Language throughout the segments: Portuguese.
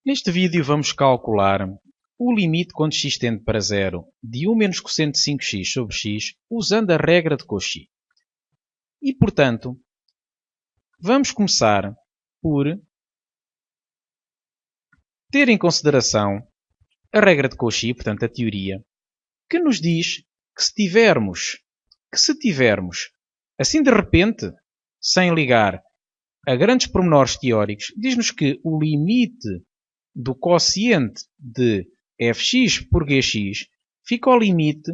Neste vídeo vamos calcular o limite quando x tende para zero de 1 menos cosseno de 5x sobre x usando a regra de Cauchy. E, portanto, vamos começar por ter em consideração a regra de Cauchy, portanto a teoria, que nos diz que se tivermos assim de repente, sem ligar a grandes pormenores teóricos, diz-nos que o limite do quociente de fx por gx fica ao limite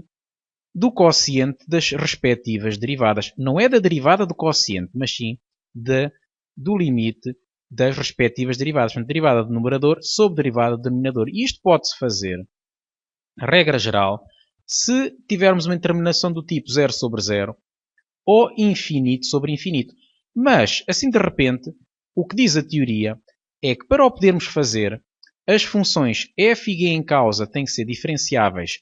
do quociente das respectivas derivadas. Não é da derivada do quociente, mas sim do limite das respectivas derivadas. Portanto, derivada do numerador sobre derivada do denominador. E isto pode-se fazer, regra geral, se tivermos uma determinação do tipo 0 sobre 0 ou infinito sobre infinito. Mas, assim de repente, o que diz a teoria é que para o podermos fazer, as funções f e g em causa têm que ser diferenciáveis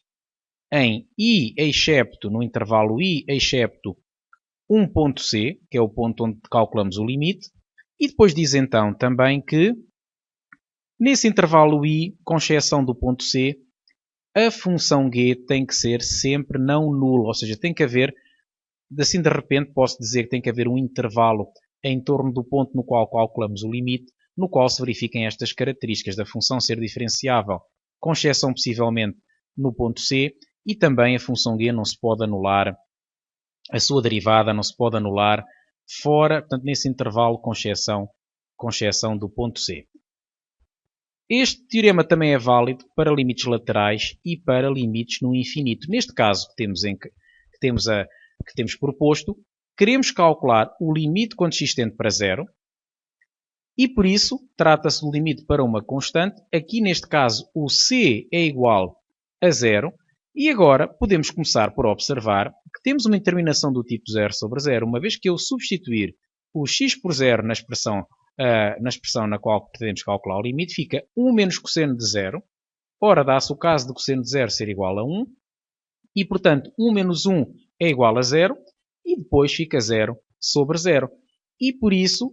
em i excepto, no intervalo i excepto um ponto c, que é o ponto onde calculamos o limite, e depois diz então também que nesse intervalo i, com exceção do ponto c, a função g tem que ser sempre não nula, ou seja, tem que haver, assim de repente posso dizer que tem que haver um intervalo em torno do ponto no qual calculamos o limite, no qual se verifiquem estas características da função ser diferenciável, com exceção possivelmente no ponto C, e também a função g não se pode anular, a sua derivada não se pode anular fora, portanto nesse intervalo com exceção do ponto C. Este teorema também é válido para limites laterais e para limites no infinito. Neste caso que temos proposto, queremos calcular o limite quando x tende para zero e por isso trata-se do limite para uma constante. Aqui neste caso o c é igual a zero e agora podemos começar por observar que temos uma determinação do tipo 0 sobre 0, uma vez que eu substituir o x por 0 na expressão na qual pretendemos calcular o limite, fica 1 menos cosseno de 0. Ora, dá-se o caso de cosseno de 0 ser igual a 1 e, portanto, 1 menos 1 é igual a 0 e depois fica 0 sobre 0. E por isso,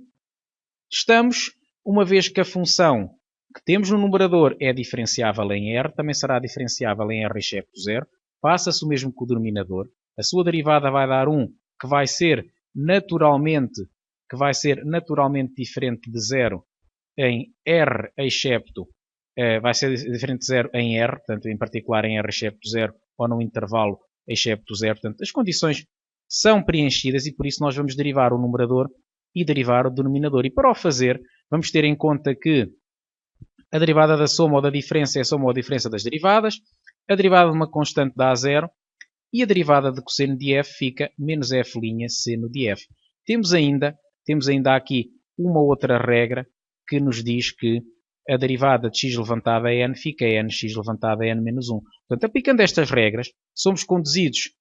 uma vez que a função que temos no numerador é diferenciável em R, também será diferenciável em R excepto 0, passa-se o mesmo com o denominador. A sua derivada vai dar 1, que vai ser naturalmente diferente de 0 em R excepto, vai ser diferente de 0 em R, portanto, em particular em R excepto 0 ou no intervalo excepto 0. Portanto, as condições são preenchidas e por isso nós vamos derivar o numerador e derivar o denominador. E para o fazer, vamos ter em conta que a derivada da soma ou da diferença é a soma ou a diferença das derivadas, a derivada de uma constante dá 0 e a derivada de cosseno de f fica menos f' seno de f. Temos ainda aqui uma outra regra que nos diz que a derivada de x levantado a n fica nx levantado a n menos 1. Portanto, aplicando estas regras, somos conduzidos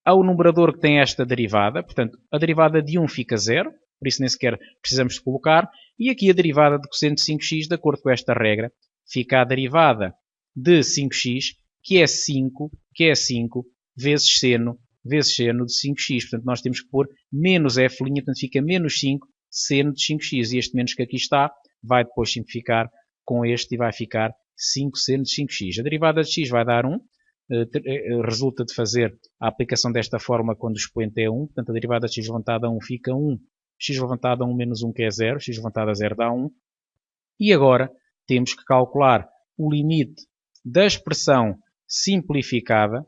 ao numerador que tem esta derivada. Portanto, a derivada de 1 fica 0, por isso nem sequer precisamos de colocar. E aqui a derivada de cosseno de 5x, de acordo com esta regra, fica a derivada de 5x, que é 5 vezes seno de 5x. Portanto, nós temos que pôr menos f', portanto fica menos 5 seno de 5x. E este menos que aqui está vai depois simplificar com este e vai ficar 5 seno de 5x. A derivada de x vai dar 1. Resulta de fazer a aplicação desta forma quando o expoente é 1. Portanto, a derivada de x levantado a 1 fica 1. X levantado a 1 menos 1 que é 0. X levantado a 0 dá 1. E agora temos que calcular o limite da expressão simplificada.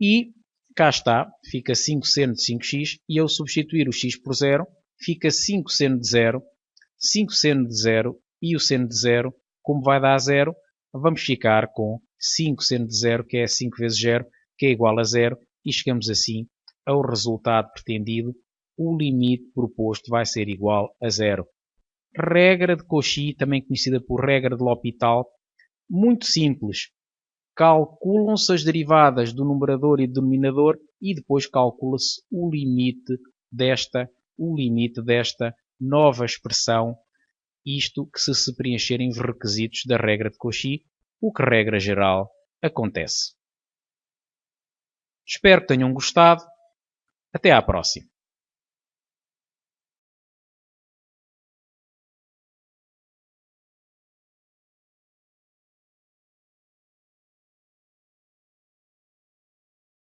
E cá está, fica 5 seno de 5x, e ao substituir o x por 0, fica 5 seno de 0, 5 seno de 0, e o seno de 0, como vai dar 0, vamos ficar com 5 seno de 0, que é 5 vezes 0, que é igual a 0, e chegamos assim ao resultado pretendido. O limite proposto vai ser igual a 0. Regra de Cauchy, também conhecida por regra de L'Hopital, muito simples. Calculam-se as derivadas do numerador e do denominador e depois calcula-se o limite desta nova expressão, isto que se preencherem os requisitos da regra de Cauchy, o que regra geral acontece. Espero que tenham gostado. Até à próxima.